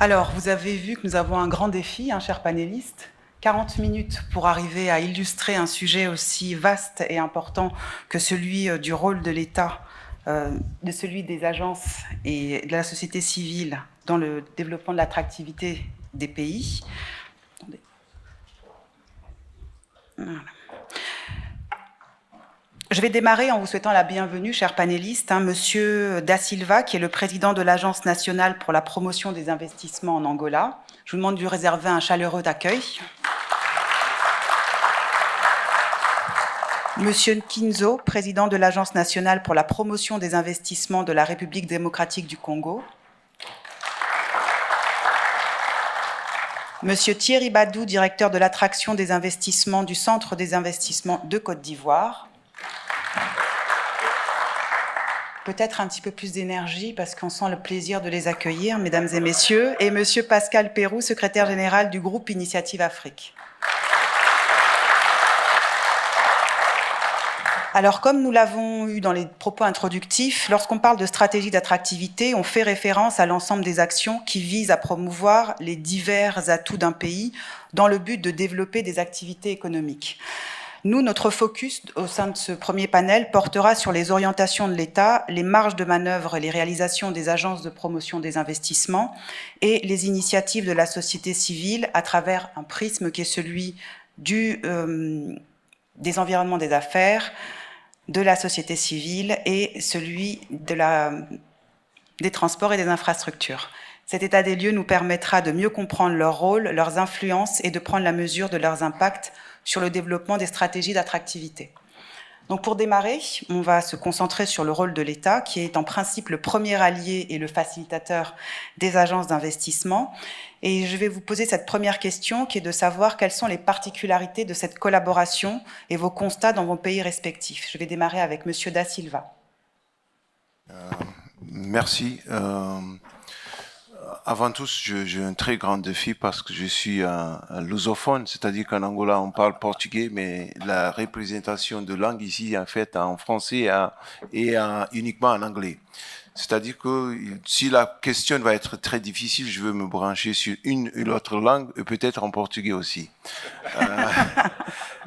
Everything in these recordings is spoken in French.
Alors, vous avez vu que nous avons un grand défi, chers panélistes. 40 minutes pour arriver à illustrer un sujet aussi vaste et important que celui du rôle de l'État, de celui des agences et de la société civile dans le développement de l'attractivité des pays. Attendez. Voilà. Je vais démarrer en vous souhaitant la bienvenue, chers panélistes. Monsieur Da Silva, qui est le président de l'Agence nationale pour la promotion des investissements en Angola. Je vous demande de lui réserver un chaleureux accueil. Monsieur Nkinzo, président de l'Agence nationale pour la promotion des investissements de la République démocratique du Congo. Monsieur Thierry Badou, directeur de l'attraction des investissements du Centre des investissements de Côte d'Ivoire. Peut-être un petit peu plus d'énergie parce qu'on sent le plaisir de les accueillir, mesdames et messieurs. Et monsieur Pascal Pérou, secrétaire général du groupe Initiative Afrique. Alors, comme nous l'avons eu dans les propos introductifs, lorsqu'on parle de stratégie d'attractivité, on fait référence à l'ensemble des actions qui visent à promouvoir les divers atouts d'un pays dans le but de développer des activités économiques. Nous, notre focus au sein de ce premier panel portera sur les orientations de l'État, les marges de manœuvre et les réalisations des agences de promotion des investissements et les initiatives de la société civile à travers un prisme qui est celui des environnements des affaires, de la société civile et celui des transports et des infrastructures. Cet état des lieux nous permettra de mieux comprendre leur rôle, leurs influences et de prendre la mesure de leurs impacts sur le développement des stratégies d'attractivité. Donc pour démarrer, on va se concentrer sur le rôle de l'État, qui est en principe le premier allié et le facilitateur des agences d'investissement. Et je vais vous poser cette première question, qui est de savoir quelles sont les particularités de cette collaboration et vos constats dans vos pays respectifs. Je vais démarrer avec Monsieur Da Silva. Merci. Avant tout, j'ai un très grand défi parce que je suis un lusophone, c'est-à-dire qu'en Angola, on parle portugais, mais la représentation de langue ici est faite en français et uniquement en anglais. C'est-à-dire que si la question va être très difficile, je veux me brancher sur une ou l'autre langue, et peut-être en portugais aussi.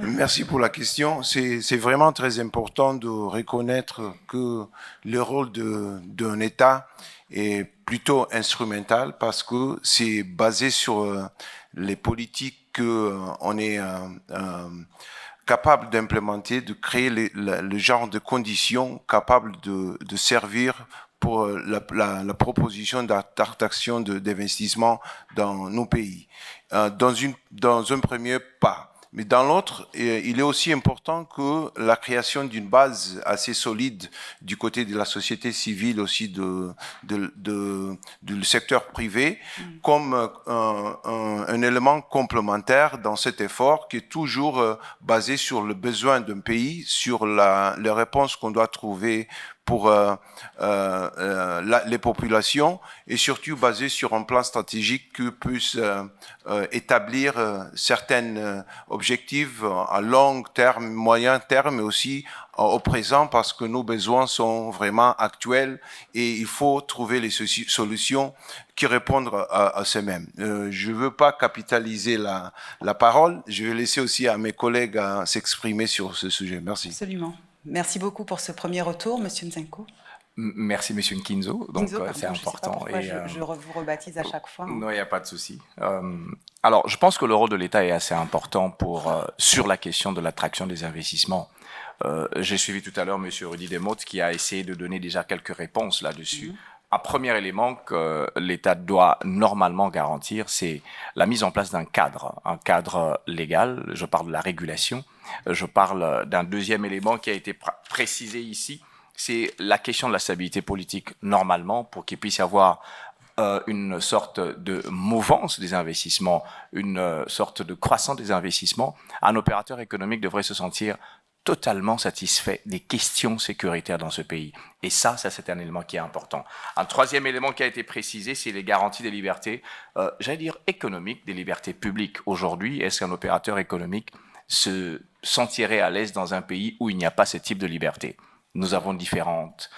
Merci pour la question. C'est vraiment très important de reconnaître que le rôle d'un État est plutôt instrumental parce que c'est basé sur les politiques qu'on est capable d'implémenter, de créer le genre de conditions capables de servir pour la proposition d'attraction d'investissement dans nos pays. Dans un premier pas. Mais dans l'autre, il est aussi important que la création d'une base assez solide du côté de la société civile, aussi du secteur privé, comme un élément complémentaire dans cet effort qui est toujours basé sur le besoin d'un pays, sur les réponses qu'on doit trouver pour les populations et surtout basé sur un plan stratégique qui puisse établir certains objectifs à long terme, moyen terme, mais aussi au présent parce que nos besoins sont vraiment actuels et il faut trouver les solutions qui répondent à ces-mêmes. Je ne veux pas capitaliser la parole, je vais laisser aussi à mes collègues à s'exprimer sur ce sujet. Merci. Absolument. Merci beaucoup pour ce premier retour, Monsieur Nzenko. Merci, Monsieur Nkinzo. Donc, c'est important. Je vous rebaptise à chaque fois. Non, il n'y a pas de souci. Alors, je pense que le rôle de l'État est assez important sur la question de l'attraction des investissements. J'ai suivi tout à l'heure Monsieur Rudy Demotte qui a essayé de donner déjà quelques réponses là-dessus. Un premier élément que l'État doit normalement garantir, c'est la mise en place d'un cadre, un cadre légal. Je parle de la régulation. Je parle d'un deuxième élément qui a été précisé ici, c'est la question de la stabilité politique normalement pour qu'il puisse y avoir une sorte de mouvance des investissements, une sorte de croissance des investissements. Un opérateur économique devrait se sentir totalement satisfait des questions sécuritaires dans ce pays. Et ça c'est un élément qui est important. Un troisième élément qui a été précisé, c'est les garanties des libertés, j'allais dire économiques, des libertés publiques. Aujourd'hui, est-ce qu'un opérateur économique se sentirait à l'aise dans un pays où il n'y a pas ce type de liberté? Nous avons différentes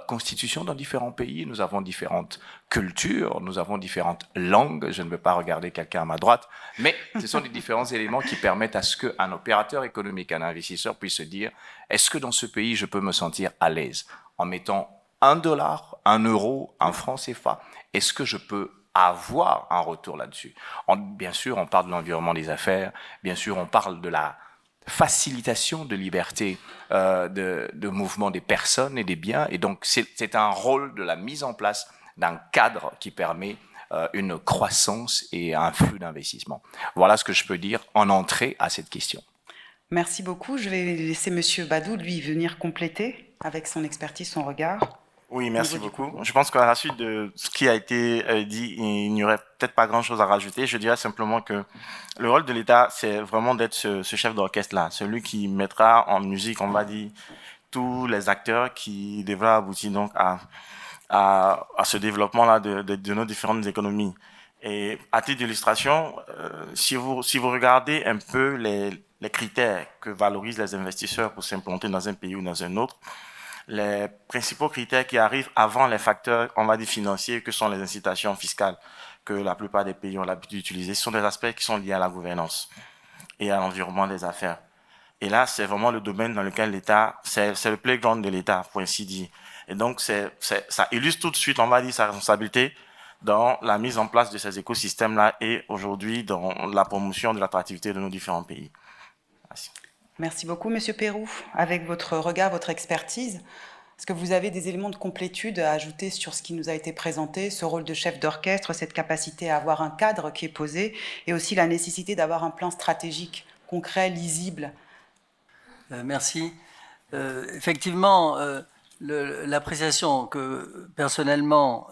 constitutions dans différents pays, nous avons différentes cultures, nous avons différentes langues. Je ne veux pas regarder quelqu'un à ma droite, mais ce sont des différents éléments qui permettent à ce qu'un opérateur économique, un investisseur puisse se dire, est-ce que dans ce pays, je peux me sentir à l'aise en mettant $1, 1 euro, un franc CFA? Est-ce que je peux avoir un retour là-dessus? Bien sûr, on parle de l'environnement des affaires, bien sûr, on parle de la facilitation de liberté de mouvement des personnes et des biens. Et donc, c'est un rôle de la mise en place d'un cadre qui permet une croissance et un flux d'investissement. Voilà ce que je peux dire en entrée à cette question. Merci beaucoup. Je vais laisser Monsieur Badou, lui, venir compléter avec son expertise, son regard. Oui, merci beaucoup. Je pense qu'à la suite de ce qui a été dit, il n'y aurait peut-être pas grand-chose à rajouter. Je dirais simplement que le rôle de l'État, c'est vraiment d'être ce chef d'orchestre-là, celui qui mettra en musique, on va dire, tous les acteurs qui devraient aboutir donc à ce développement-là de nos différentes économies. Et à titre d'illustration, si vous regardez un peu les critères que valorisent les investisseurs pour s'implanter dans un pays ou dans un autre, les principaux critères qui arrivent avant les facteurs, on va dire, financiers, que sont les incitations fiscales que la plupart des pays ont l'habitude d'utiliser, ce sont des aspects qui sont liés à la gouvernance et à l'environnement des affaires. Et là, c'est vraiment le domaine dans lequel l'État, c'est le playground de l'État, pour ainsi dire. Et donc, ça illustre tout de suite, on va dire, sa responsabilité dans la mise en place de ces écosystèmes-là et aujourd'hui dans la promotion de l'attractivité de nos différents pays. Merci. Merci beaucoup, Monsieur Pérou. Avec votre regard, votre expertise, est-ce que vous avez des éléments de complétude à ajouter sur ce qui nous a été présenté, ce rôle de chef d'orchestre, cette capacité à avoir un cadre qui est posé, et aussi la nécessité d'avoir un plan stratégique concret, lisible? Merci. Effectivement, l'appréciation que personnellement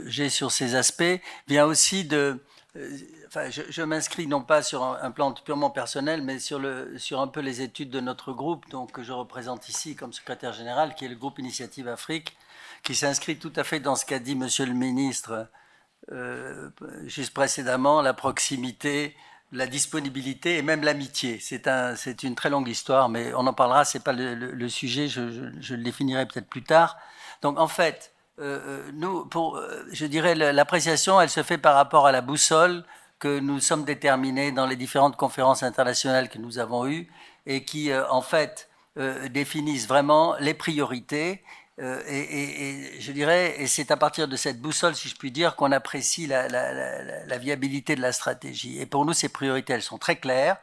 j'ai sur ces aspects vient aussi de... Enfin, je m'inscris non pas sur un plan purement personnel, mais sur un peu les études de notre groupe, donc, que je représente ici comme secrétaire général, qui est le groupe Initiative Afrique, qui s'inscrit tout à fait dans ce qu'a dit Monsieur le ministre juste précédemment, la proximité, la disponibilité et même l'amitié. C'est une très longue histoire, mais on en parlera, ce n'est pas le sujet, je le définirai peut-être plus tard. Donc en fait, je dirais, l'appréciation, elle se fait par rapport à la boussole que nous sommes déterminés dans les différentes conférences internationales que nous avons eues et qui, en fait, définissent vraiment les priorités. Et je dirais, et c'est à partir de cette boussole, si je puis dire, qu'on apprécie la viabilité de la stratégie. Et pour nous, ces priorités, elles sont très claires.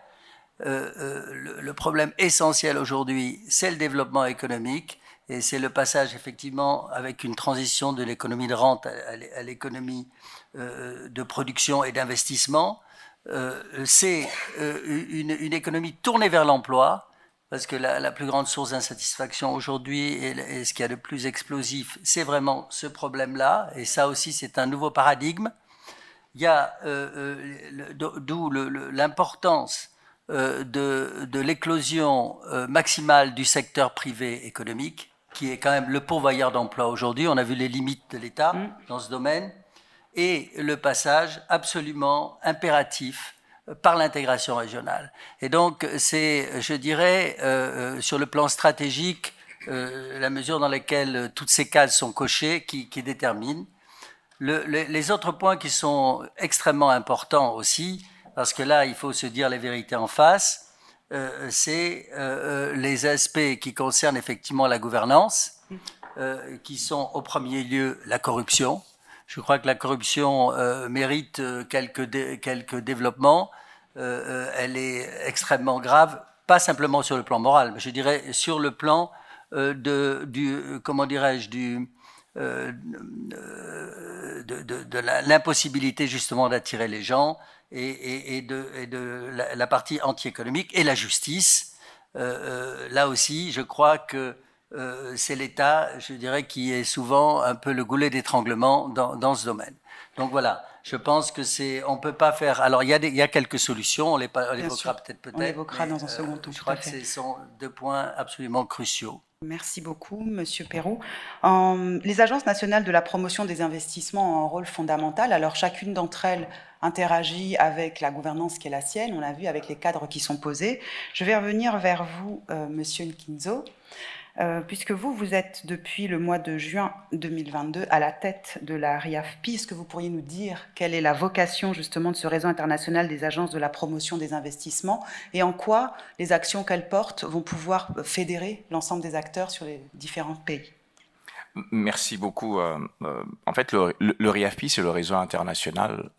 Le problème essentiel aujourd'hui, c'est le développement économique. Et c'est le passage, effectivement, avec une transition de l'économie de rente à l'économie de production et d'investissement. C'est une économie tournée vers l'emploi, parce que la plus grande source d'insatisfaction aujourd'hui et ce qu'il y a de plus explosif, c'est vraiment ce problème-là. Et ça aussi, c'est un nouveau paradigme. Il y a d'où l'importance de l'éclosion maximale du secteur privé économique, qui est quand même le pourvoyeur d'emploi aujourd'hui. On a vu les limites de l'État dans ce domaine, et le passage absolument impératif par l'intégration régionale. Et donc, c'est, je dirais, sur le plan stratégique, la mesure dans laquelle toutes ces cases sont cochées qui déterminent. Les autres points qui sont extrêmement importants aussi, parce que là, il faut se dire les vérités en face, c'est les aspects qui concernent effectivement la gouvernance, qui sont au premier lieu la corruption. Je crois que la corruption mérite quelques développements. Elle est extrêmement grave, pas simplement sur le plan moral, mais je dirais sur le plan de l'impossibilité justement d'attirer les gens et de la partie anti-économique et la justice. Là aussi, je crois que c'est l'État, je dirais, qui est souvent un peu le goulet d'étranglement dans ce domaine. Donc voilà, je pense que on peut pas faire. Alors il y a quelques solutions, on les évoquera peut-être. On l'évoquera dans un second temps. Je crois que ce sont deux points absolument cruciaux. Merci beaucoup, Monsieur Pérou. Les agences nationales de la promotion des investissements ont un rôle fondamental. Alors chacune d'entre elles interagit avec la gouvernance qui est la sienne. On l'a vu avec les cadres qui sont posés. Je vais revenir vers vous, Monsieur Nkinzo. Puisque vous êtes depuis le mois de juin 2022 à la tête de la RIAFPI, est-ce que vous pourriez nous dire quelle est la vocation justement de ce réseau international des agences de la promotion des investissements et en quoi les actions qu'elle porte vont pouvoir fédérer l'ensemble des acteurs sur les différents pays? Merci beaucoup. En fait, le RIAFPI, c'est le réseau international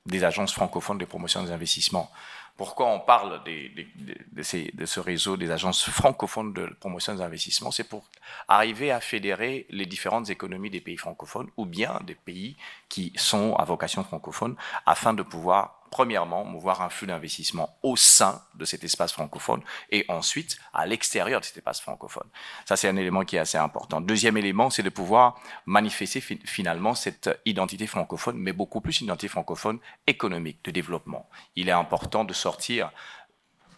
des agences francophones de promotion des investissements. Pourquoi on parle de ce réseau des agences francophones de promotion des investissements? C'est pour arriver à fédérer les différentes économies des pays francophones ou bien des pays qui sont à vocation francophone afin de pouvoir, premièrement, mouvoir un flux d'investissement au sein de cet espace francophone et ensuite à l'extérieur de cet espace francophone. Ça, c'est un élément qui est assez important. Deuxième élément, c'est de pouvoir manifester finalement cette identité francophone, mais beaucoup plus une identité francophone économique, de développement. Il est important de sortir.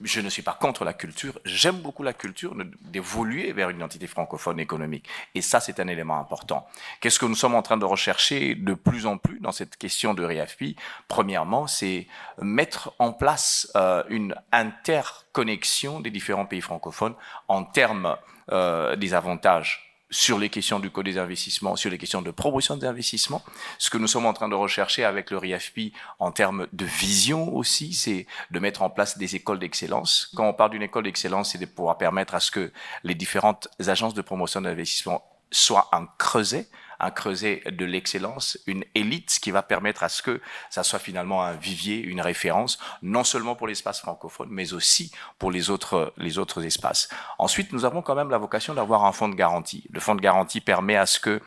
Je ne suis pas contre la culture, j'aime beaucoup la culture, d'évoluer vers une identité francophone économique. Et ça, c'est un élément important. Qu'est-ce que nous sommes en train de rechercher de plus en plus dans cette question de RIAFPI? Premièrement, c'est mettre en place une interconnexion des différents pays francophones en termes des avantages sur les questions du code des investissements, sur les questions de promotion des investissements. Ce que nous sommes en train de rechercher avec le RIAFPI en termes de vision aussi, c'est de mettre en place des écoles d'excellence. Quand on parle d'une école d'excellence, c'est de pouvoir permettre à ce que les différentes agences de promotion d'investissement soient un creuset de l'excellence, une élite qui va permettre à ce que ça soit finalement un vivier, une référence, non seulement pour l'espace francophone, mais aussi pour les autres espaces. Ensuite, nous avons quand même la vocation d'avoir un fonds de garantie. Le fonds de garantie permet à ce que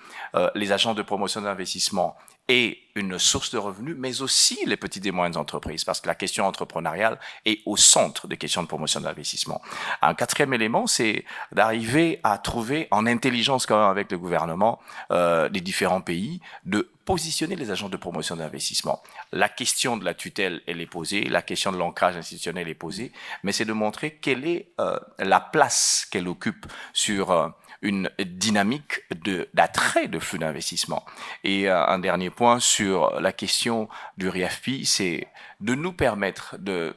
les agents de promotion d'investissement aient une source de revenus, mais aussi les petites et moyennes entreprises, parce que la question entrepreneuriale est au centre des questions de promotion d'investissement. Un quatrième élément, c'est d'arriver à trouver en intelligence quand même avec le gouvernement des différents pays, de positionner les agents de promotion d'investissement. La question de la tutelle, elle est posée, la question de l'ancrage institutionnel est posée, mais c'est de montrer quelle est la place qu'elle occupe sur une dynamique d'attrait de flux d'investissement. Et un dernier point sur la question du RIAFPI, c'est de nous permettre de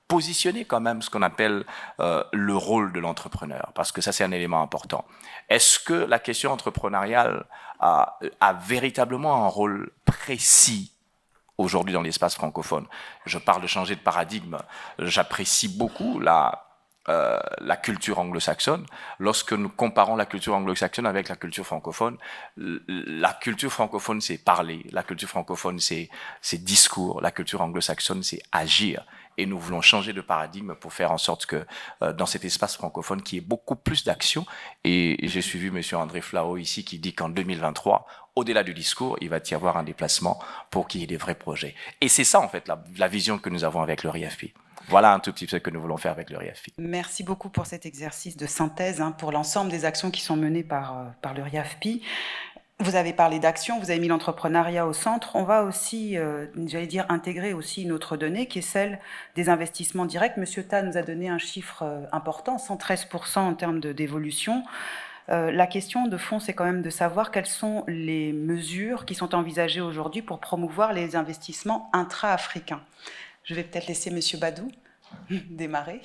positionner quand même ce qu'on appelle le rôle de l'entrepreneur, parce que ça, c'est un élément important. Est-ce que la question entrepreneuriale a véritablement un rôle précis aujourd'hui dans l'espace francophone? Je parle de changer de paradigme. J'apprécie beaucoup la culture anglo-saxonne. Lorsque nous comparons la culture anglo-saxonne avec la culture francophone, la culture francophone, c'est parler. La culture francophone, c'est discours. La culture anglo-saxonne, c'est agir. Et nous voulons changer de paradigme pour faire en sorte que dans cet espace francophone, qu'il y ait beaucoup plus d'action. Et j'ai suivi M. André Flao ici qui dit qu'en 2023, au-delà du discours, il va y avoir un déplacement pour qu'il y ait des vrais projets. Et c'est ça, en fait, la vision que nous avons avec le RIAFPI. Voilà un tout petit peu ce que nous voulons faire avec le RIAFPI. Merci beaucoup pour cet exercice de synthèse pour l'ensemble des actions qui sont menées par le RIAFPI. Vous avez parlé d'action, vous avez mis l'entrepreneuriat au centre. On va aussi, j'allais dire, intégrer aussi une autre donnée qui est celle des investissements directs. Monsieur Ta nous a donné un chiffre important, 113% en termes d'évolution. La question de fond, c'est quand même de savoir quelles sont les mesures qui sont envisagées aujourd'hui pour promouvoir les investissements intra-africains. Je vais peut-être laisser Monsieur Badou démarrer.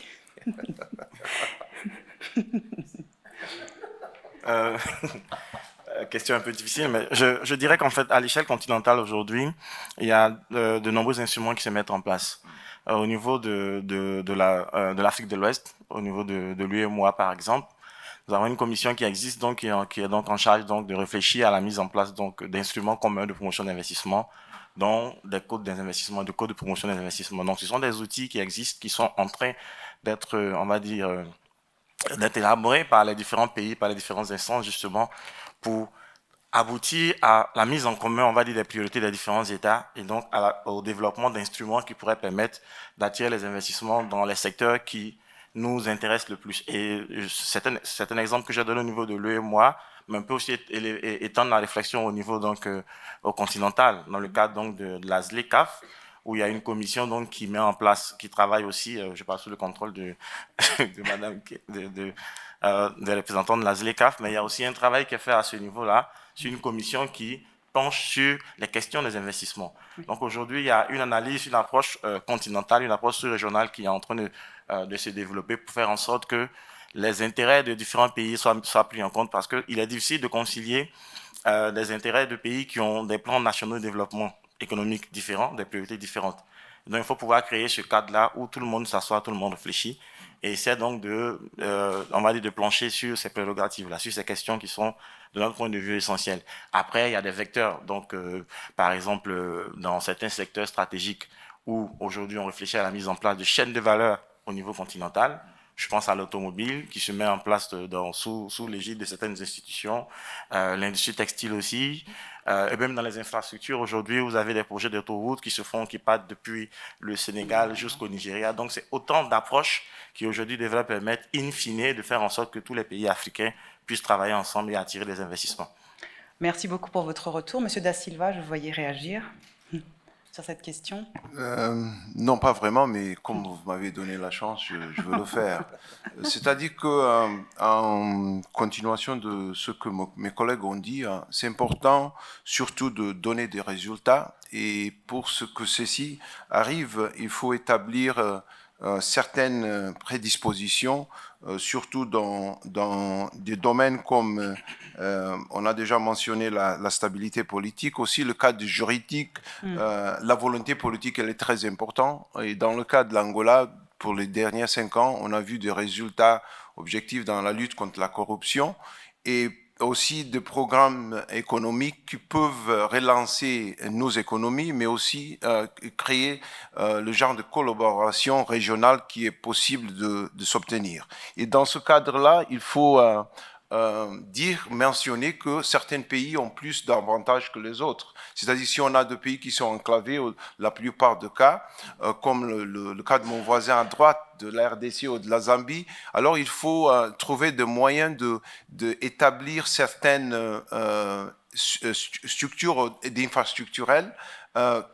Question un peu difficile, mais je dirais qu'en fait, à l'échelle continentale aujourd'hui, il y a de nombreux instruments qui se mettent en place. Au niveau de l'Afrique de l'Ouest, au niveau de l'UEMOA par exemple, nous avons une commission qui existe donc qui est donc en charge donc de réfléchir à la mise en place donc d'instruments communs de promotion d'investissement, dont des codes d'investissement, des codes de promotion des investissements. Donc, ce sont des outils qui existent, qui sont en train d'être, on va dire, d'être élaborés par les différents pays, par les différentes instances, justement, pour aboutir à la mise en commun, on va dire, des priorités des différents États et donc au développement d'instruments qui pourraient permettre d'attirer les investissements dans les secteurs qui nous intéressent le plus. Et c'est un exemple que j'ai donné au niveau de l'UEMOA, mais on peut aussi étendre la réflexion au niveau donc au continental, dans le cadre donc de la ZLECAF, où il y a une commission donc qui met en place, qui travaille aussi, je parle sous le contrôle de madame, des représentants de la ZLECAF, mais il y a aussi un travail qui est fait à ce niveau-là, sur une commission qui penche sur les questions des investissements. Donc aujourd'hui, il y a une analyse, une approche continentale, une approche sous-régionale qui est en train de se développer pour faire en sorte que les intérêts de différents pays soient pris en compte, parce qu'il est difficile de concilier des intérêts de pays qui ont des plans nationaux de développement économique différents, des priorités différentes. Donc, il faut pouvoir créer ce cadre-là où tout le monde s'assoit, tout le monde réfléchit, et essaie donc on va dire, de plancher sur ces prérogatives-là, sur ces questions qui sont, de notre point de vue, essentielles. Après, il y a des vecteurs. Donc, par exemple, dans certains secteurs stratégiques où aujourd'hui on réfléchit à la mise en place de chaînes de valeur au niveau continental, je pense à l'automobile qui se met en place sous l'égide de certaines institutions, l'industrie textile aussi, et même dans les infrastructures. Aujourd'hui, vous avez des projets d'autoroutes qui partent depuis le Sénégal jusqu'au Nigeria. Donc, c'est autant d'approches qui aujourd'hui devraient permettre, in fine, de faire en sorte que tous les pays africains puissent travailler ensemble et attirer des investissements. Merci beaucoup pour votre retour. Monsieur Da Silva, je vous voyais réagir sur cette question. Non, pas vraiment, mais comme vous m'avez donné la chance, je veux le faire. C'est-à-dire que, en continuation de ce que mes collègues ont dit, c'est important surtout de donner des résultats. Et pour que ceci arrive, il faut établir certaines prédispositions, surtout dans des domaines comme, on a déjà mentionné la stabilité politique, aussi le cadre juridique, la volonté politique, elle est très importante. Et dans le cas de l'Angola, pour les derniers 5 ans, on a vu des résultats objectifs dans la lutte contre la corruption et aussi des programmes économiques qui peuvent relancer nos économies, mais aussi créer le genre de collaboration régionale qui est possible de s'obtenir. Et dans ce cadre-là, il faut mentionner que certains pays ont plus d'avantages que les autres. C'est-à-dire si on a des pays qui sont enclavés, la plupart des cas, comme le cas de mon voisin à droite, de la RDC ou de la Zambie, alors il faut trouver des moyens d'établir certaines structures d'infrastructurelles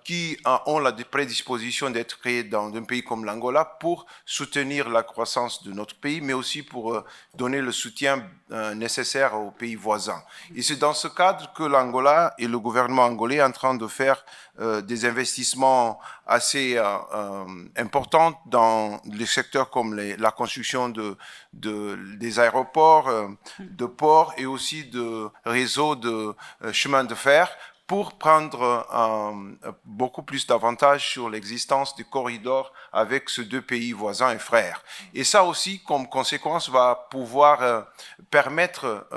qui ont la prédisposition d'être créées dans un pays comme l'Angola pour soutenir la croissance de notre pays, mais aussi pour donner le soutien nécessaire aux pays voisins. Et c'est dans ce cadre que l'Angola et le gouvernement angolais sont en train de faire des investissements assez importants dans les secteurs comme la construction des aéroports, de ports et aussi de réseaux de chemins de fer, pour prendre beaucoup plus d'avantages sur l'existence des corridors avec ces 2 pays voisins et frères. Et ça aussi, comme conséquence, va pouvoir permettre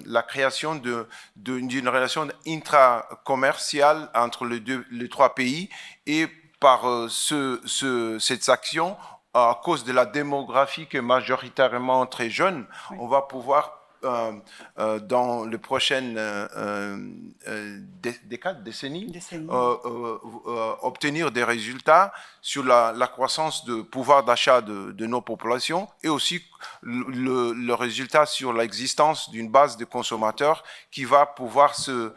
la création d'une relation intra-commerciale entre les 3 pays. Et par cette action, à cause de la démographie qui est majoritairement très jeune, on va pouvoir dans les prochaines décennies, obtenir des résultats sur la croissance de pouvoir d'achat de nos populations et aussi le résultat sur l'existence d'une base de consommateurs qui va pouvoir se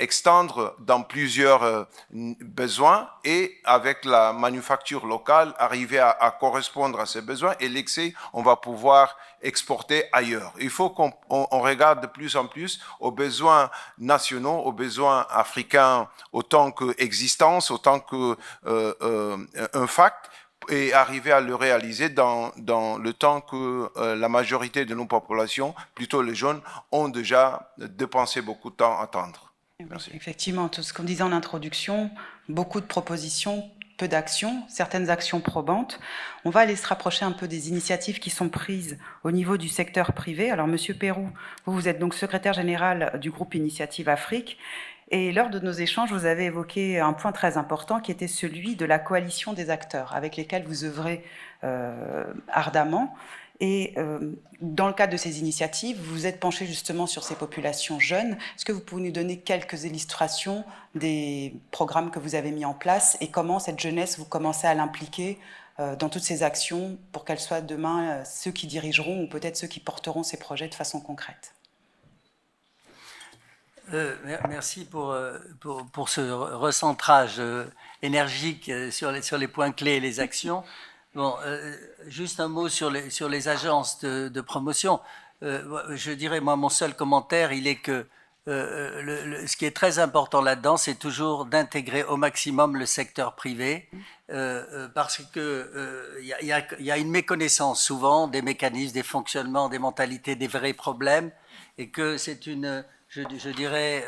extendre dans plusieurs besoins et avec la manufacture locale arriver à correspondre à ces besoins et l'excès on va pouvoir exporter ailleurs. Il faut qu'on regarde de plus en plus aux besoins nationaux, aux besoins africains autant qu'existence, autant qu'un fact et arriver à le réaliser dans le temps que la majorité de nos populations, plutôt les jeunes, ont déjà dépensé beaucoup de temps à attendre. Merci. Effectivement, tout ce qu'on disait en introduction, beaucoup de propositions, peu d'actions, certaines actions probantes. On va aller se rapprocher un peu des initiatives qui sont prises au niveau du secteur privé. Alors, Monsieur Pérou, vous êtes donc secrétaire général du groupe Initiative Afrique. Et lors de nos échanges, vous avez évoqué un point très important qui était celui de la coalition des acteurs avec lesquels vous œuvrez ardemment. Et dans le cadre de ces initiatives, vous vous êtes penché justement sur ces populations jeunes. Est-ce que vous pouvez nous donner quelques illustrations des programmes que vous avez mis en place et comment cette jeunesse, vous commencez à l'impliquer dans toutes ces actions pour qu'elles soient demain ceux qui dirigeront ou peut-être ceux qui porteront ces projets de façon concrète? Merci pour ce recentrage énergique sur les points clés et les actions. Bon, juste un mot sur les agences de promotion. Je dirais, moi, mon seul commentaire, il est que ce qui est très important là-dedans, c'est toujours d'intégrer au maximum le secteur privé, parce que y a une méconnaissance souvent des mécanismes, des fonctionnements, des mentalités, des vrais problèmes, et que c'est je dirais,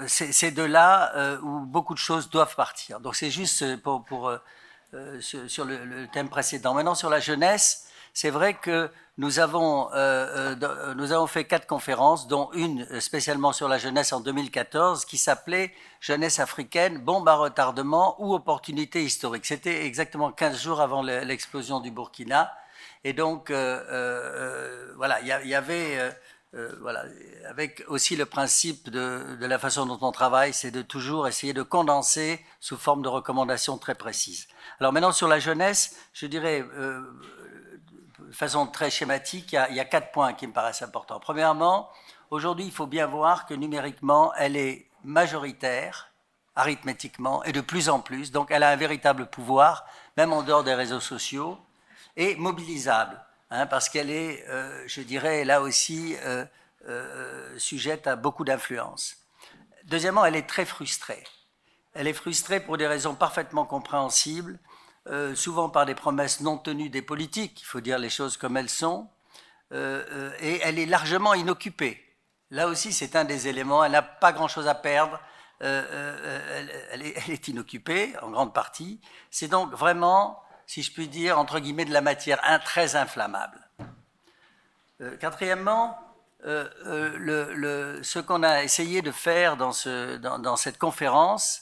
c'est de là où beaucoup de choses doivent partir. Donc c'est juste sur le thème précédent. Maintenant, sur la jeunesse, c'est vrai que nous avons fait 4 conférences, dont une spécialement sur la jeunesse en 2014, qui s'appelait « Jeunesse africaine, bombe à retardement ou opportunité historique ». C'était exactement 15 jours avant l'explosion du Burkina. Et donc, voilà, il y avait... voilà, avec aussi le principe de la façon dont on travaille, c'est de toujours essayer de condenser sous forme de recommandations très précises. Alors maintenant, sur la jeunesse, je dirais, de façon très schématique, il y a 4 points qui me paraissent importants. Premièrement, aujourd'hui, il faut bien voir que numériquement, elle est majoritaire, arithmétiquement, et de plus en plus. Donc, elle a un véritable pouvoir, même en dehors des réseaux sociaux, et mobilisable. Parce qu'elle est, je dirais, là aussi, sujette à beaucoup d'influence. Deuxièmement, elle est très frustrée. Elle est frustrée pour des raisons parfaitement compréhensibles, souvent par des promesses non tenues des politiques, il faut dire les choses comme elles sont, et elle est largement inoccupée. Là aussi, c'est un des éléments, elle n'a pas grand-chose à perdre, elle est inoccupée, en grande partie. C'est donc vraiment, si je puis dire, entre guillemets, de la matière très inflammable. Quatrièmement, ce qu'on a essayé de faire dans cette conférence,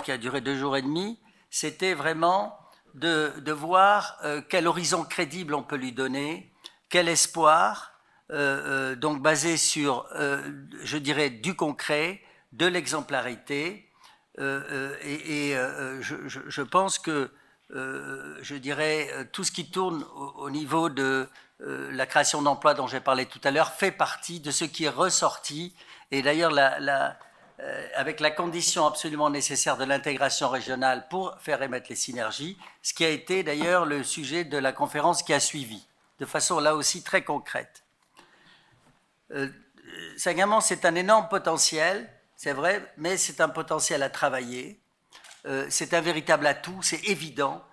qui a duré 2 jours et demi, c'était vraiment de voir quel horizon crédible on peut lui donner, quel espoir, donc basé sur, je dirais, du concret, de l'exemplarité, je pense que je dirais, tout ce qui tourne au niveau de la création d'emplois dont j'ai parlé tout à l'heure fait partie de ce qui est ressorti. Et d'ailleurs, avec la condition absolument nécessaire de l'intégration régionale pour faire émettre les synergies, ce qui a été d'ailleurs le sujet de la conférence qui a suivi, de façon là aussi très concrète. Cinquièmement, c'est un énorme potentiel, c'est vrai, mais c'est un potentiel à travailler. C'est un véritable atout, c'est évident.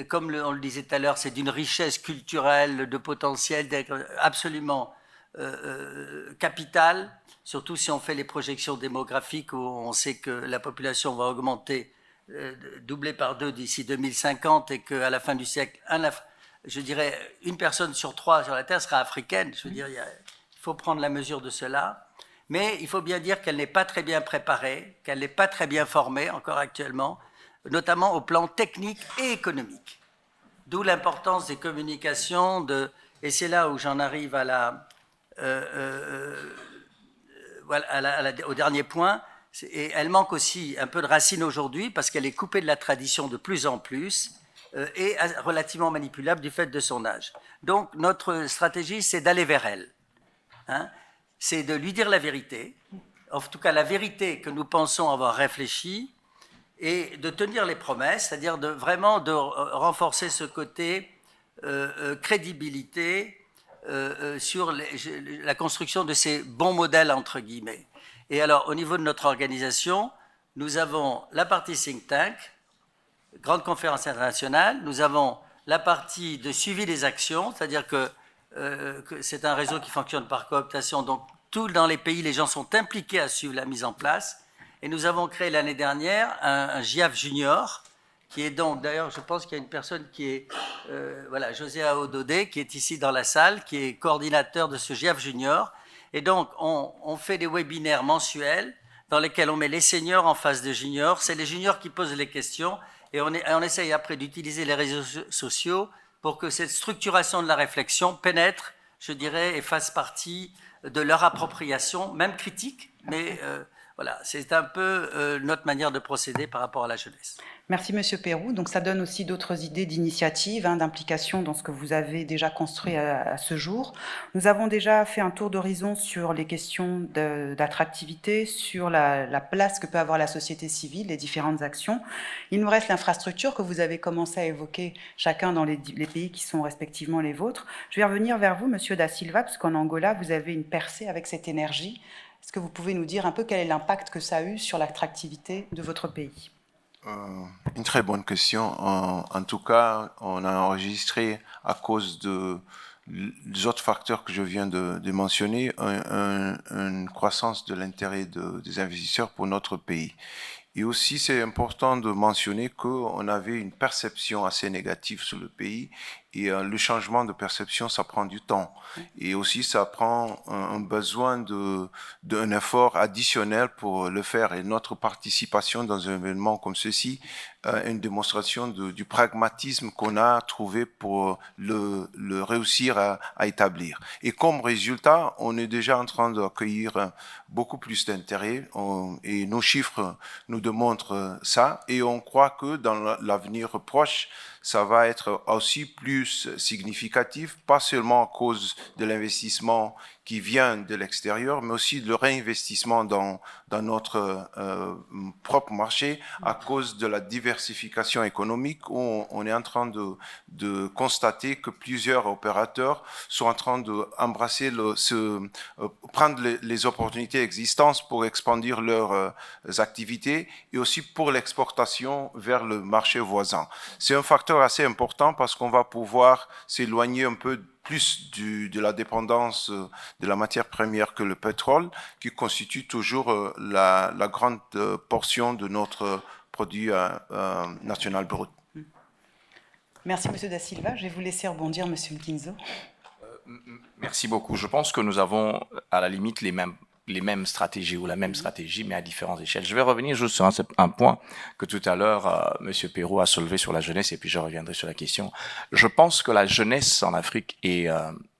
Comme on le disait tout à l'heure, c'est d'une richesse culturelle, de potentiel absolument capitale, surtout si on fait les projections démographiques où on sait que la population va augmenter, doubler par 2 d'ici 2050 et qu'à la fin du siècle, je dirais, 1 personne sur 3 sur la Terre sera africaine. Je veux dire, il faut prendre la mesure de cela. Mais il faut bien dire qu'elle n'est pas très bien préparée, qu'elle n'est pas très bien formée encore actuellement, notamment au plan technique et économique. D'où l'importance des communications, et c'est là où j'en arrive au dernier point, et elle manque aussi un peu de racines aujourd'hui parce qu'elle est coupée de la tradition de plus en plus et relativement manipulable du fait de son âge. Donc notre stratégie, c'est d'aller vers elle. C'est de lui dire la vérité, en tout cas la vérité que nous pensons avoir réfléchi, et de tenir les promesses, c'est-à-dire vraiment de renforcer ce côté crédibilité sur la construction de ces bons modèles, entre guillemets. Et alors, au niveau de notre organisation, nous avons la partie think tank, grande conférence internationale, nous avons la partie de suivi des actions, c'est-à-dire que c'est un réseau qui fonctionne par cooptation, donc tout dans les pays, les gens sont impliqués à suivre la mise en place. Et nous avons créé l'année dernière un GIAF Junior, qui est donc, d'ailleurs, je pense qu'il y a une personne qui est, voilà, José Aododé, qui est ici dans la salle, qui est coordinateur de ce GIAF Junior. Et donc, on fait des webinaires mensuels dans lesquels on met les seniors en face des juniors. C'est les juniors qui posent les questions et on essaye après d'utiliser les réseaux sociaux pour que cette structuration de la réflexion pénètre, je dirais, et fasse partie de leur appropriation, même critique, mais voilà, c'est un peu notre manière de procéder par rapport à la jeunesse. Merci Monsieur Pérou. Donc ça donne aussi d'autres idées d'initiative, d'implication dans ce que vous avez déjà construit à ce jour. Nous avons déjà fait un tour d'horizon sur les questions d'attractivité, sur la place que peut avoir la société civile, les différentes actions. Il nous reste l'infrastructure que vous avez commencé à évoquer chacun dans les pays qui sont respectivement les vôtres. Je vais revenir vers vous, Monsieur Da Silva, parce qu'en Angola, vous avez une percée avec cette énergie Est-ce que vous pouvez nous dire un peu quel est l'impact que ça a eu sur l'attractivité de votre pays? Une très bonne question. En tout cas, on a enregistré, à cause des autres facteurs que je viens de mentionner, une croissance de l'intérêt des investisseurs pour notre pays. Et aussi, c'est important de mentionner qu'on avait une perception assez négative sur le pays. Et le changement de perception, ça prend du temps. Et aussi, ça prend un besoin d'un effort additionnel pour le faire. Et notre participation dans un événement comme ceci est une démonstration du pragmatisme qu'on a trouvé pour le réussir à établir. Et comme résultat, on est déjà en train d'accueillir beaucoup plus d'intérêt. Et nos chiffres nous démontrent ça. Et on croit que dans l'avenir proche, ça va être aussi plus significatif, pas seulement à cause de l'investissement qui vient de l'extérieur, mais aussi le réinvestissement dans notre propre marché à cause de la diversification économique où on est en train de constater que plusieurs opérateurs sont en train d'embrasser prendre les opportunités existantes pour expandir leurs activités et aussi pour l'exportation vers le marché voisin. C'est un facteur assez important parce qu'on va pouvoir s'éloigner un peu plus de la dépendance de la matière première que le pétrole, qui constitue toujours la grande portion de notre produit national brut. Merci, Monsieur Da Silva. Je vais vous laisser rebondir, Monsieur Mkinzo. Merci beaucoup. Je pense que nous avons à la limite les mêmes stratégies ou la même stratégie, mais à différentes échelles. Je vais revenir juste sur un point que tout à l'heure, Monsieur Perrault a soulevé sur la jeunesse, et puis je reviendrai sur la question. Je pense que la jeunesse en Afrique est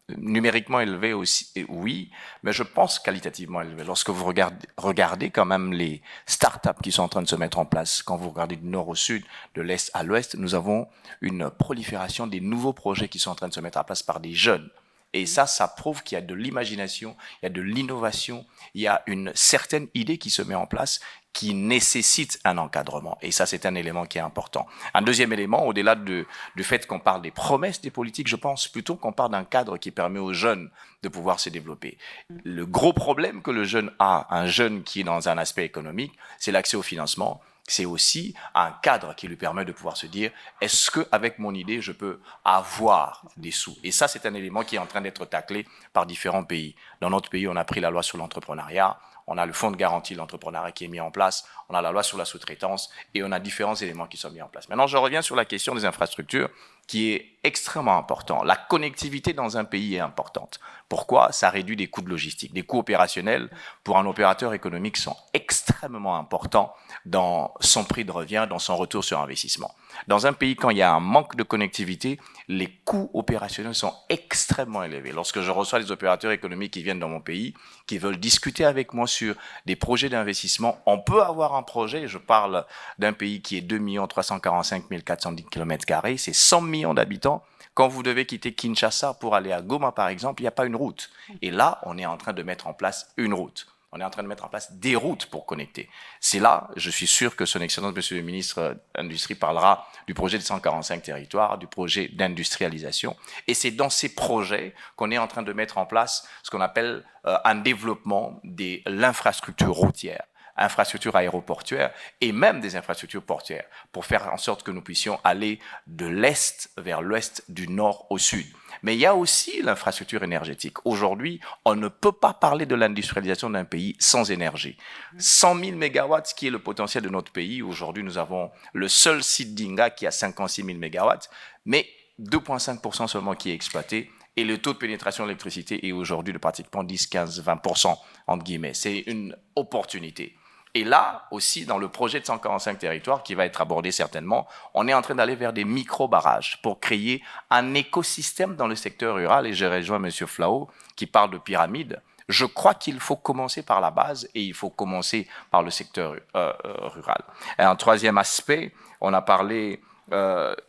numériquement élevée aussi, oui, mais je pense qualitativement élevée. Lorsque vous regardez quand même les startups qui sont en train de se mettre en place, quand vous regardez du nord au sud, de l'est à l'ouest, nous avons une prolifération des nouveaux projets qui sont en train de se mettre en place par des jeunes. Et ça prouve qu'il y a de l'imagination, il y a de l'innovation, il y a une certaine idée qui se met en place qui nécessite un encadrement. Et ça, c'est un élément qui est important. Un deuxième élément, au-delà du fait qu'on parle des promesses des politiques, je pense plutôt qu'on parle d'un cadre qui permet aux jeunes de pouvoir se développer. Le gros problème que le jeune a, un jeune qui est dans un aspect économique, c'est l'accès au financement. C'est aussi un cadre qui lui permet de pouvoir se dire, est-ce qu'avec mon idée, je peux avoir des sous? Et ça, c'est un élément qui est en train d'être taclé par différents pays. Dans notre pays, on a pris la loi sur l'entrepreneuriat, on a le fonds de garantie de l'entrepreneuriat qui est mis en place, on a la loi sur la sous-traitance et on a différents éléments qui sont mis en place. Maintenant, je reviens sur la question des infrastructures qui est extrêmement important. La connectivité dans un pays est importante. Pourquoi? Ça réduit des coûts de logistique. Des coûts opérationnels pour un opérateur économique sont extrêmement importants dans son prix de revient, dans son retour sur investissement. Dans un pays, quand il y a un manque de connectivité, les coûts opérationnels sont extrêmement élevés. Lorsque je reçois des opérateurs économiques qui viennent dans mon pays, qui veulent discuter avec moi sur des projets d'investissement, on peut avoir un projet, je parle d'un pays qui est 2 345 410 km², c'est 100 millions d'habitants. Quand vous devez quitter Kinshasa pour aller à Goma, par exemple, il n'y a pas une route. Et là, on est en train de mettre en place une route. On est en train de mettre en place des routes pour connecter. C'est là, je suis sûr que son Excellence, Monsieur le Ministre de l'Industrie, parlera du projet de 145 territoires, du projet d'industrialisation. Et c'est dans ces projets qu'on est en train de mettre en place ce qu'on appelle un développement de l'infrastructure routière, infrastructures aéroportuaires et même des infrastructures portuaires pour faire en sorte que nous puissions aller de l'Est vers l'Ouest, du Nord au Sud. Mais il y a aussi l'infrastructure énergétique. Aujourd'hui, on ne peut pas parler de l'industrialisation d'un pays sans énergie. 100 000 mégawatts, qui est le potentiel de notre pays. Aujourd'hui, nous avons le seul site d'Inga qui a 56 000 mégawatts, mais 2,5% seulement qui est exploité. Et le taux de pénétration de l'électricité est aujourd'hui de pratiquement 10, 15, 20%, entre guillemets. C'est une opportunité. Et là, aussi, dans le projet de 145 territoires qui va être abordé certainement, on est en train d'aller vers des micro-barrages pour créer un écosystème dans le secteur rural. Et je rejoins M. Flao qui parle de pyramide. Je crois qu'il faut commencer par la base et il faut commencer par le secteur rural. Et un troisième aspect, on a parlé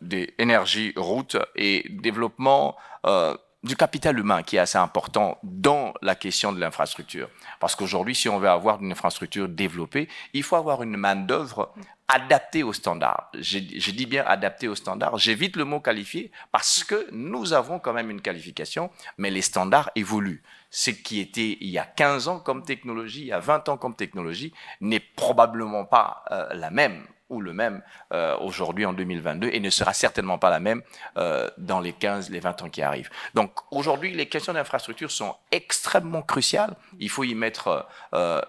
des énergies routes et développement du capital humain qui est assez important dans la question de l'infrastructure. Parce qu'aujourd'hui, si on veut avoir une infrastructure développée, il faut avoir une main-d'œuvre adaptée aux standards. Je dis bien adaptée aux standards. J'évite le mot qualifié parce que nous avons quand même une qualification, mais les standards évoluent. Ce qui était il y a 15 ans comme technologie, il y a 20 ans comme technologie, n'est probablement pas la même ou le même aujourd'hui en 2022 et ne sera certainement pas la même dans les 15, les 20 ans qui arrivent. Donc aujourd'hui, les questions d'infrastructure sont extrêmement cruciales. Il faut y mettre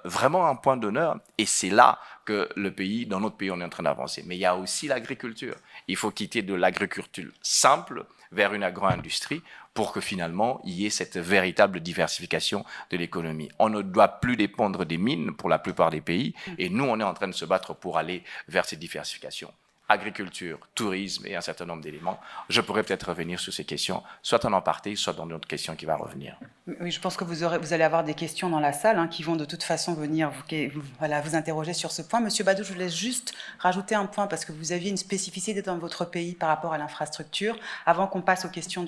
vraiment un point d'honneur et c'est là que le pays, dans notre pays, on est en train d'avancer. Mais il y a aussi l'agriculture. Il faut quitter de l'agriculture simple vers une agro-industrie pour que finalement, il y ait cette véritable diversification de l'économie. On ne doit plus dépendre des mines pour la plupart des pays, et nous, on est en train de se battre pour aller vers cette diversification. Agriculture, tourisme et un certain nombre d'éléments. Je pourrais peut-être revenir sur ces questions, soit en aparté, soit dans d'autres questions qui vont revenir. Oui, je pense que vous allez avoir des questions dans la salle qui vont de toute façon venir vous interroger sur ce point. Monsieur Badou, je vous laisse juste rajouter un point parce que vous aviez une spécificité dans votre pays par rapport à l'infrastructure avant qu'on passe aux questions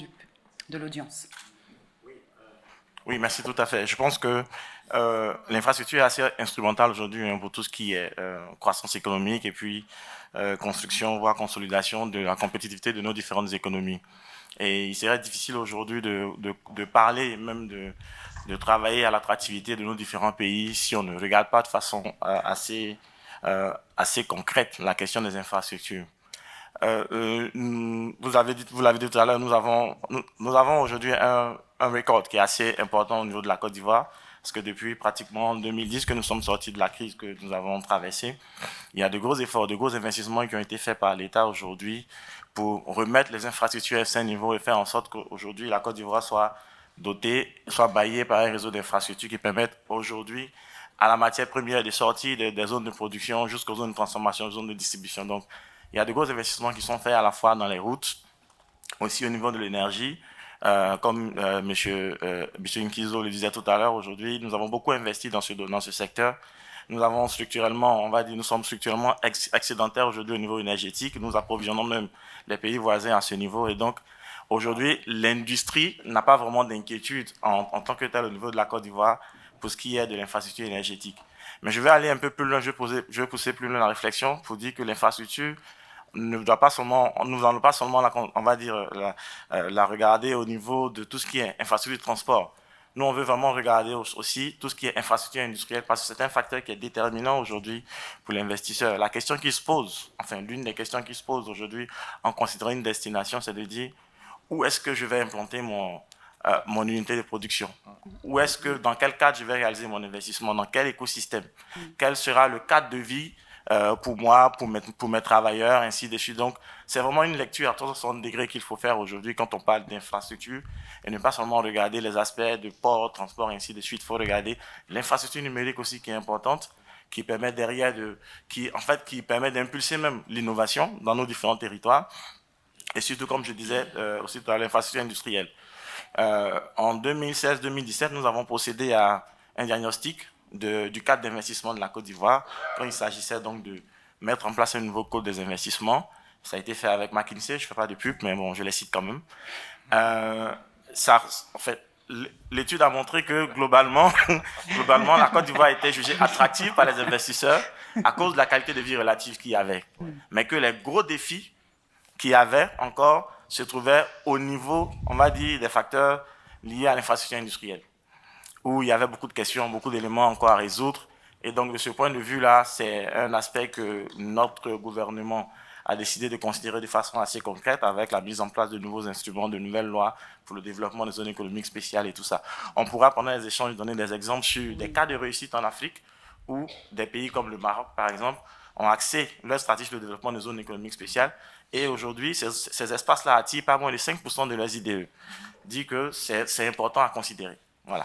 de l'audience. Oui, merci tout à fait. Je pense que l'infrastructure est assez instrumentale aujourd'hui pour tout ce qui est croissance économique et puis construction, voire consolidation de la compétitivité de nos différentes économies. Et il serait difficile aujourd'hui de parler, même de travailler à l'attractivité de nos différents pays si on ne regarde pas de façon assez concrète la question des infrastructures. Vous l'avez dit tout à l'heure, nous avons aujourd'hui un record qui est assez important au niveau de la Côte d'Ivoire, parce que depuis pratiquement 2010 que nous sommes sortis de la crise que nous avons traversée, il y a de gros efforts, de gros investissements qui ont été faits par l'État aujourd'hui pour remettre les infrastructures à un niveau et faire en sorte qu'aujourd'hui la Côte d'Ivoire soit dotée, soit baillée par un réseau d'infrastructures qui permettent aujourd'hui à la matière première de sortir des zones de production jusqu'aux zones de transformation, aux zones de distribution. Donc, il y a de gros investissements qui sont faits à la fois dans les routes, aussi au niveau de l'énergie. Comme M. Nkizo le disait tout à l'heure, aujourd'hui, nous avons beaucoup investi dans ce secteur. Nous avons structurellement, on va dire, nous sommes structurellement excédentaires aujourd'hui au niveau énergétique. Nous approvisionnons même les pays voisins à ce niveau. Et donc, aujourd'hui, l'industrie n'a pas vraiment d'inquiétude en tant que telle au niveau de la Côte d'Ivoire pour ce qui est de l'infrastructure énergétique. Mais je vais aller un peu plus loin, je vais pousser plus loin la réflexion pour dire que l'infrastructure ne doit pas seulement, nous n'allons pas seulement on va dire, la regarder au niveau de tout ce qui est infrastructure de transport. Nous, on veut vraiment regarder aussi tout ce qui est infrastructure industrielle parce que c'est un facteur qui est déterminant aujourd'hui pour l'investisseur. La question qui se pose, enfin, l'une des questions qui se pose aujourd'hui en considérant une destination, c'est de dire où est-ce que je vais implanter mon unité de production? Où est-ce que, dans quel cadre je vais réaliser mon investissement? Dans quel écosystème? Quel sera le cadre de vie pour moi, pour mes travailleurs, ainsi de suite. Donc, c'est vraiment une lecture à 360 degrés qu'il faut faire aujourd'hui quand on parle d'infrastructure et ne pas seulement regarder les aspects de port, transport, ainsi de suite. Il faut regarder l'infrastructure numérique aussi qui est importante, qui permet qui permet d'impulser même l'innovation dans nos différents territoires et surtout, comme je disais, aussi dans l'infrastructure industrielle. En 2016-2017, nous avons procédé à un diagnostic du cadre d'investissement de la Côte d'Ivoire, quand il s'agissait donc de mettre en place un nouveau code des investissements. Ça a été fait avec McKinsey, je ne fais pas de pub, mais bon, je les cite quand même. En fait, l'étude a montré que globalement, la Côte d'Ivoire était jugée attractive par les investisseurs à cause de la qualité de vie relative qu'il y avait. Mais que les gros défis qu'il y avait encore se trouvaient au niveau, on va dire, des facteurs liés à l'infrastructure industrielle, où il y avait beaucoup de questions, beaucoup d'éléments encore à résoudre. Et donc, de ce point de vue-là, c'est un aspect que notre gouvernement a décidé de considérer de façon assez concrète avec la mise en place de nouveaux instruments, de nouvelles lois pour le développement des zones économiques spéciales et tout ça. On pourra, pendant les échanges, donner des exemples sur des cas de réussite en Afrique où des pays comme le Maroc, par exemple, ont axé leur stratégie de développement des zones économiques spéciales. Et aujourd'hui, ces espaces-là attirent pas moins de 5% de leurs IDE. Dit que c'est important à considérer. Voilà.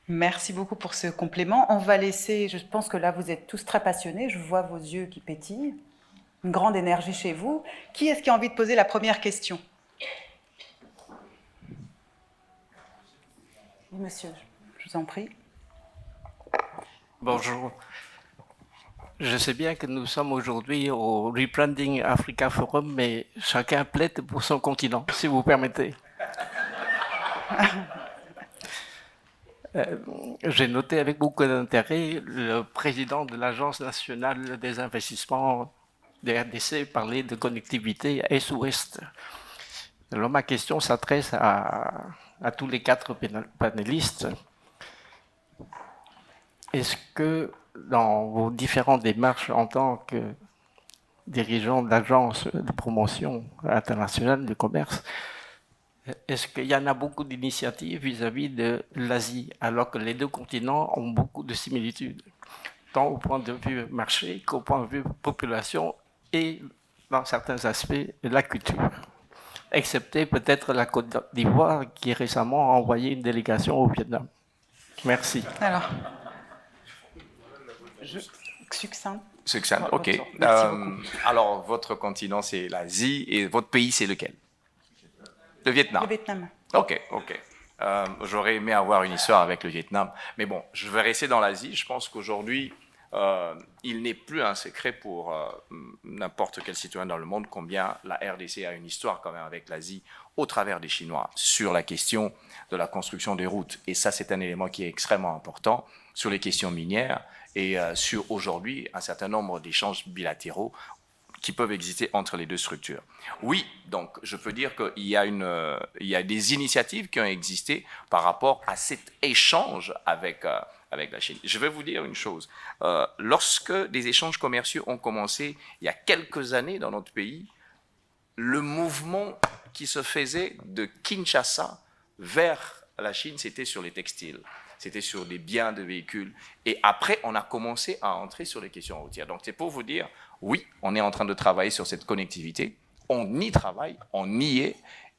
Merci beaucoup pour ce complément. On va laisser, je pense que là vous êtes tous très passionnés, je vois vos yeux qui pétillent, une grande énergie chez vous. Qui est-ce qui a envie de poser la première question? Oui, monsieur, je vous en prie. Bonjour. Je sais bien que nous sommes aujourd'hui au Rebranding Africa Forum, mais chacun plaide pour son continent, si vous permettez. J'ai noté avec beaucoup d'intérêt le président de l'Agence nationale des investissements des RDC parler de connectivité Est-Ouest. Alors ma question s'adresse à tous les 4 panélistes. Est-ce que dans vos différentes démarches en tant que dirigeant d'agence de promotion internationale du commerce, est-ce qu'il y en a beaucoup d'initiatives vis-à-vis de l'Asie, alors que les 2 continents ont beaucoup de similitudes, tant au point de vue marché qu'au point de vue population et dans certains aspects de la culture, excepté peut-être la Côte d'Ivoire qui récemment a envoyé une délégation au Vietnam. Merci. Alors, succinct. Succinct, ok. Merci beaucoup. Alors, votre continent, c'est l'Asie, et votre pays, c'est lequel? Le Vietnam. Le Vietnam. Ok. J'aurais aimé avoir une histoire avec le Vietnam. Mais bon, je vais rester dans l'Asie. Je pense qu'aujourd'hui, il n'est plus un secret pour n'importe quel citoyen dans le monde combien la RDC a une histoire quand même avec l'Asie au travers des Chinois sur la question de la construction des routes. Et ça, c'est un élément qui est extrêmement important sur les questions minières et sur aujourd'hui un certain nombre d'échanges bilatéraux qui peuvent exister entre les 2 structures. Oui, donc je peux dire qu'il y a des initiatives qui ont existé par rapport à cet échange avec la Chine. Je vais vous dire une chose. Lorsque des échanges commerciaux ont commencé il y a quelques années dans notre pays, le mouvement qui se faisait de Kinshasa vers la Chine, c'était sur les textiles. C'était sur des biens de véhicules. Et après, on a commencé à entrer sur les questions routières. Donc, c'est pour vous dire, oui, on est en train de travailler sur cette connectivité. On y travaille, on y est.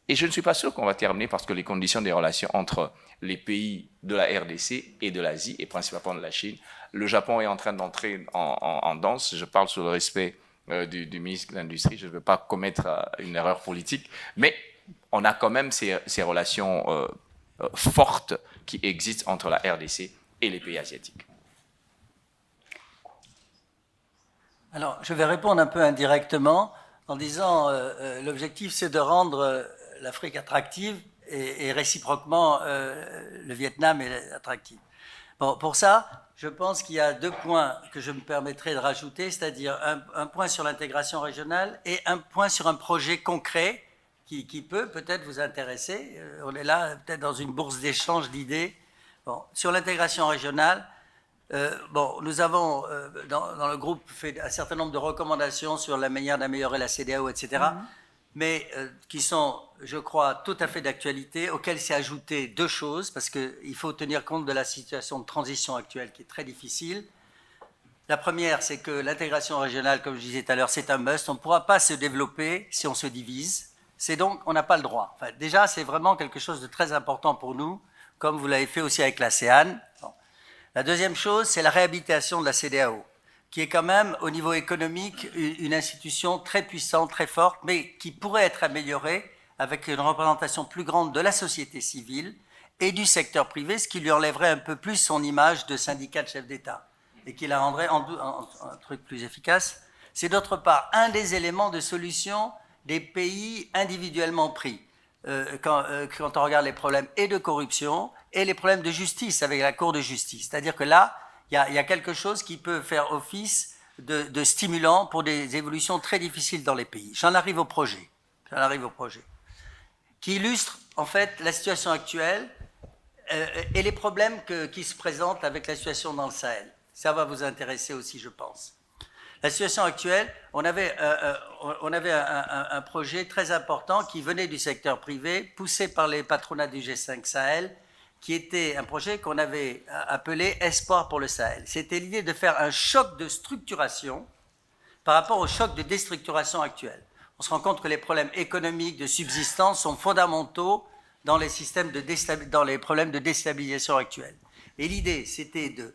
Et je ne suis pas sûr qu'on va terminer parce que les conditions des relations entre les pays de la RDC et de l'Asie, et principalement de la Chine, le Japon est en train d'entrer en danse. Je parle sous le respect du ministre de l'Industrie. Je ne veux pas commettre une erreur politique. Mais on a quand même ces relations fortes qui existent entre la RDC et les pays asiatiques. Alors, je vais répondre un peu indirectement en disant l'objectif, c'est de rendre l'Afrique attractive et réciproquement le Vietnam est attractif. Bon, pour ça, je pense qu'il y a 2 points que je me permettrai de rajouter, c'est-à-dire un point sur l'intégration régionale et un point sur un projet concret qui peut peut-être vous intéresser. On est là peut-être dans une bourse d'échange d'idées. Bon, sur l'intégration régionale, nous avons dans le groupe fait un certain nombre de recommandations sur la manière d'améliorer la CEDEAO, etc., mais qui sont, je crois, tout à fait d'actualité, auxquelles s'est ajouté 2 choses, parce qu'il faut tenir compte de la situation de transition actuelle qui est très difficile. La première, c'est que l'intégration régionale, comme je disais tout à l'heure, c'est un must. On ne pourra pas se développer si on se divise. C'est donc, on n'a pas le droit. Enfin, déjà, c'est vraiment quelque chose de très important pour nous, comme vous l'avez fait aussi avec l'ASEAN. Bon. La deuxième chose, c'est la réhabilitation de la CEDEAO, qui est quand même, au niveau économique, une institution très puissante, très forte, mais qui pourrait être améliorée avec une représentation plus grande de la société civile et du secteur privé, ce qui lui enlèverait un peu plus son image de syndicat de chef d'État et qui la rendrait un truc plus efficace. C'est d'autre part un des éléments de solution des pays individuellement pris. Quand on regarde les problèmes et de corruption et les problèmes de justice avec la Cour de justice. C'est-à-dire que là, il y a quelque chose qui peut faire office de stimulant pour des évolutions très difficiles dans les pays. J'en arrive au projet, qui illustre en fait la situation actuelle et les problèmes qui se présentent avec la situation dans le Sahel. Ça va vous intéresser aussi, je pense. La situation actuelle, on avait un projet très important qui venait du secteur privé, poussé par les patronats du G5 Sahel, qui était un projet qu'on avait appelé Espoir pour le Sahel. C'était l'idée de faire un choc de structuration par rapport au choc de déstructuration actuel. On se rend compte que les problèmes économiques de subsistance sont fondamentaux dans les systèmes dans les problèmes de déstabilisation actuels. Et l'idée, c'était de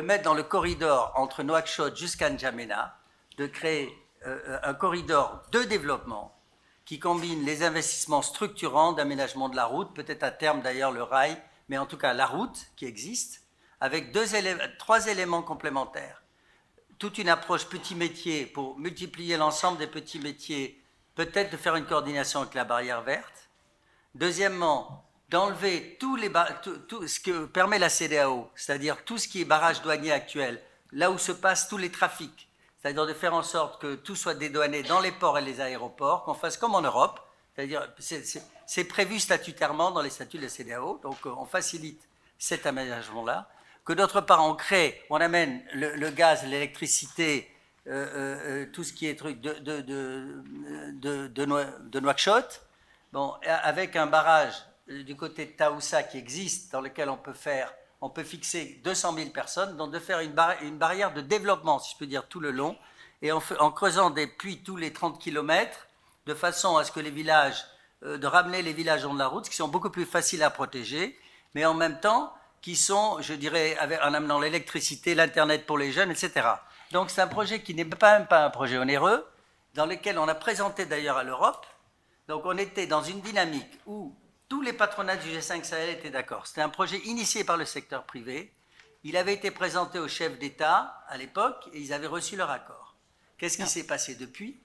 mettre dans le corridor entre Nouakchott jusqu'à N'Djamena, de créer un corridor de développement qui combine les investissements structurants d'aménagement de la route, peut-être à terme d'ailleurs le rail, mais en tout cas la route qui existe, avec 3 éléments complémentaires. Toute une approche petit métier pour multiplier l'ensemble des petits métiers peut-être de faire une coordination avec la barrière verte. Deuxièmement, d'enlever tout ce que permet la CEDEAO, c'est-à-dire tout ce qui est barrage douanier actuel, là où se passent tous les trafics, c'est-à-dire de faire en sorte que tout soit dédouané dans les ports et les aéroports, qu'on fasse comme en Europe, c'est-à-dire c'est prévu statutairement dans les statuts de la CEDEAO, donc on facilite cet aménagement-là, que d'autre part on amène le gaz, l'électricité, tout ce qui est truc de Nouakchott, bon, avec un barrage du côté de Taoussa qui existe, dans lequel on peut fixer 200 000 personnes, donc de faire une barrière de développement, si je peux dire, tout le long, et en creusant des puits tous les 30 km, de façon à ce que les villages, de ramener les villages en de la route, qui sont beaucoup plus faciles à protéger, mais en même temps, qui sont, je dirais, en amenant l'électricité, l'Internet pour les jeunes, etc. Donc c'est un projet qui n'est même pas un projet onéreux, dans lequel on a présenté d'ailleurs à l'Europe. Donc on était dans une dynamique où tous les patronats du G5 Sahel étaient d'accord. C'était un projet initié par le secteur privé. Il avait été présenté aux chefs d'État à l'époque et ils avaient reçu leur accord. Qu'est-ce qui s'est passé depuis?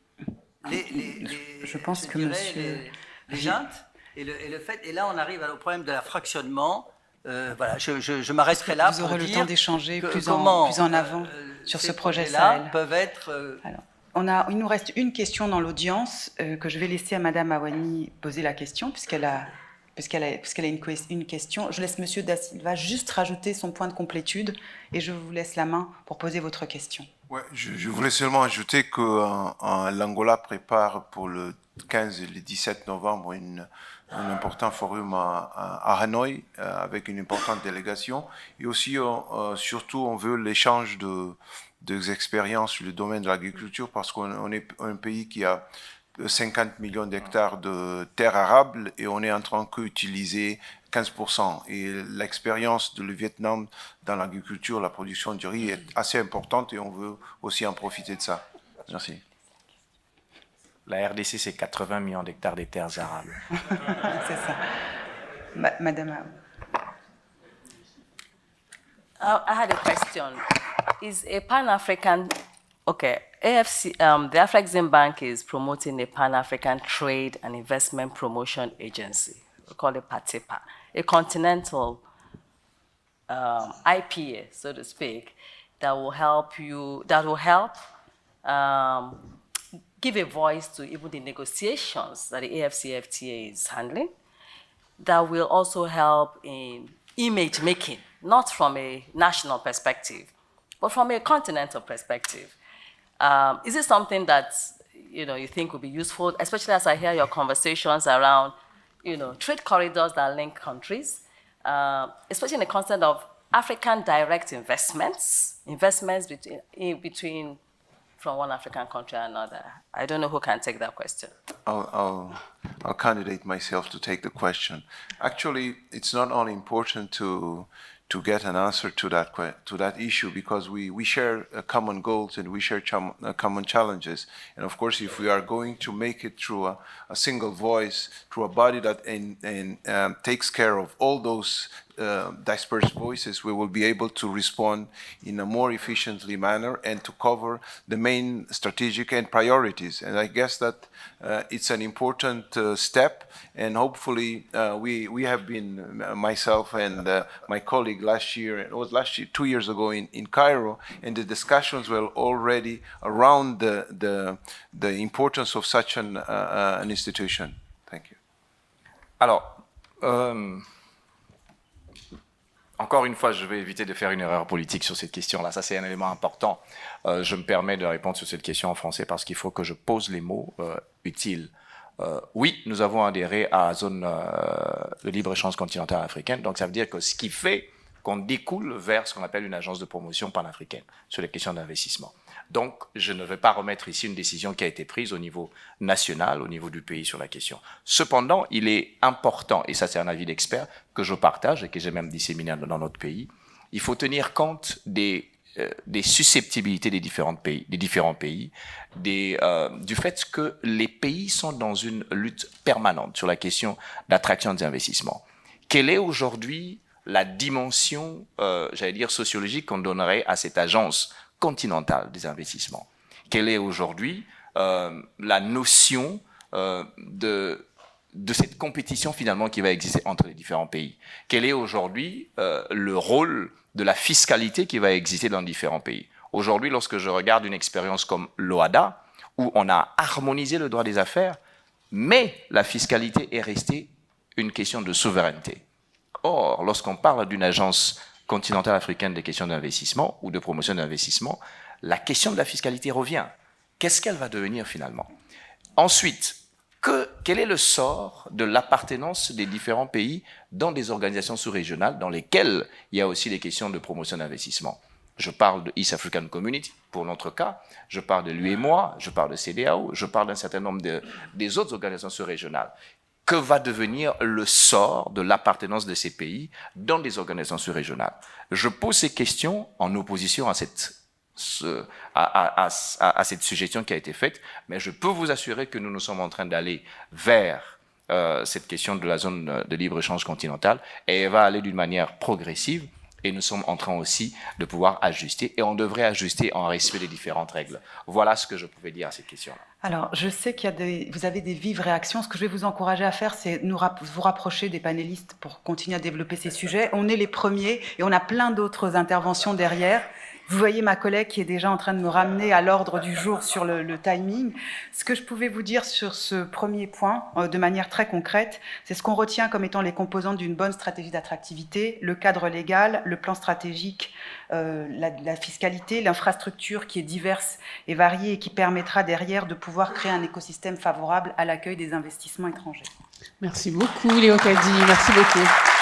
Je pense que monsieur... les juntes et le fait. Et là, on arrive au problème de la fractionnement. Voilà, je m'arrêterai là. Vous aurez le temps d'échanger plus en avant sur ce projet Sahel. Peuvent être. Alors, il nous reste une question dans l'audience que je vais laisser à Madame Awani poser la question puisqu'elle a une question. Je laisse Monsieur Da Silva juste rajouter son point de complétude et je vous laisse la main pour poser votre question. Ouais, je voulais seulement ajouter que l'Angola prépare pour le 15 et le 17 novembre un important forum à Hanoï avec une importante délégation. Et aussi, surtout, on veut l'échange des expériences sur le domaine de l'agriculture parce qu'on est un pays qui a 50 millions d'hectares de terres arables et on est en train d'utiliser 15%. Et l'expérience du Vietnam dans l'agriculture, la production du riz est assez importante et on veut aussi en profiter de ça. Merci. La RDC, c'est 80 millions d'hectares des terres arables. C'est ça. Madame. I had a question. Is a Pan-African... Okay, the Afrexim Bank is promoting a Pan-African Trade and Investment Promotion Agency. We call it PATIPA, a continental IPA, so to speak, that will help give a voice to even the negotiations that the AFCFTA is handling. That will also help in image making, not from a national perspective, but from a continental perspective. Is it something that you think would be useful, especially as I hear your conversations around trade corridors that link countries, especially in the context of African direct investments between from one African country and another? I don't know who can take that question. I'll candidate myself to take the question. Actually, it's not only important to get an answer to that issue because we share common goals and we share common challenges. And of course, if we are going to make it through a single voice, through a body that takes care of all those dispersed voices, we will be able to respond in a more efficiently manner and to cover the main strategic and priorities. And I guess that it's an important step. And hopefully, we have been, myself and my colleague last year, 2 years ago in Cairo, and the discussions were already around the importance of such an institution. Thank you. Alors, encore une fois, je vais éviter de faire une erreur politique sur cette question-là. Ça, c'est un élément important. Je me permets de répondre sur cette question en français parce qu'il faut que je pose les mots utiles. Oui, nous avons adhéré à la zone de libre-échange continentale africaine. Donc, ça veut dire que ce qui fait qu'on découle vers ce qu'on appelle une agence de promotion panafricaine sur les questions d'investissement. Donc, je ne vais pas remettre ici une décision qui a été prise au niveau national, au niveau du pays sur la question. Cependant, il est important, et ça c'est un avis d'expert que je partage et que j'ai même disséminé dans notre pays, il faut tenir compte des susceptibilités des différents pays, du fait que les pays sont dans une lutte permanente sur la question d'attraction des investissements. Quelle est aujourd'hui la dimension, sociologique qu'on donnerait à cette agence continentale des investissements? Quelle est aujourd'hui la notion de cette compétition finalement qui va exister entre les différents pays. Quel est aujourd'hui le rôle de la fiscalité qui va exister dans différents pays? Aujourd'hui, lorsque je regarde une expérience comme l'OHADA, où on a harmonisé le droit des affaires, mais la fiscalité est restée une question de souveraineté. Or, lorsqu'on parle d'une agence continentale africaine des questions d'investissement ou de promotion d'investissement, la question de la fiscalité revient. Qu'est-ce qu'elle va devenir finalement? Ensuite, quel est le sort de l'appartenance des différents pays dans des organisations sous-régionales dans lesquelles il y a aussi des questions de promotion d'investissement? Je parle de East African Community, pour notre cas, je parle de l'UEMOA, je parle de CEDEAO, je parle d'un certain nombre des autres organisations sous-régionales. Que va devenir le sort de l'appartenance de ces pays dans des organisations sous-régionales? Je pose ces questions en opposition à cette suggestion qui a été faite, mais je peux vous assurer que nous sommes en train d'aller vers cette question de la zone de libre-échange continentale, et elle va aller d'une manière progressive, et nous sommes en train aussi de pouvoir ajuster, et on devrait ajuster en respect des différentes règles. Voilà ce que je pouvais dire à cette question-là. Alors, je sais vous avez des vives réactions. Ce que je vais vous encourager à faire, c'est vous rapprocher des panélistes pour continuer à développer ces sujets. On est les premiers et on a plein d'autres interventions derrière. Vous voyez ma collègue qui est déjà en train de me ramener à l'ordre du jour sur le timing. Ce que je pouvais vous dire sur ce premier point, de manière très concrète, c'est ce qu'on retient comme étant les composantes d'une bonne stratégie d'attractivité, le cadre légal, le plan stratégique, la fiscalité, l'infrastructure qui est diverse et variée et qui permettra derrière de pouvoir créer un écosystème favorable à l'accueil des investissements étrangers. Merci beaucoup, Léo Kadi. Merci beaucoup.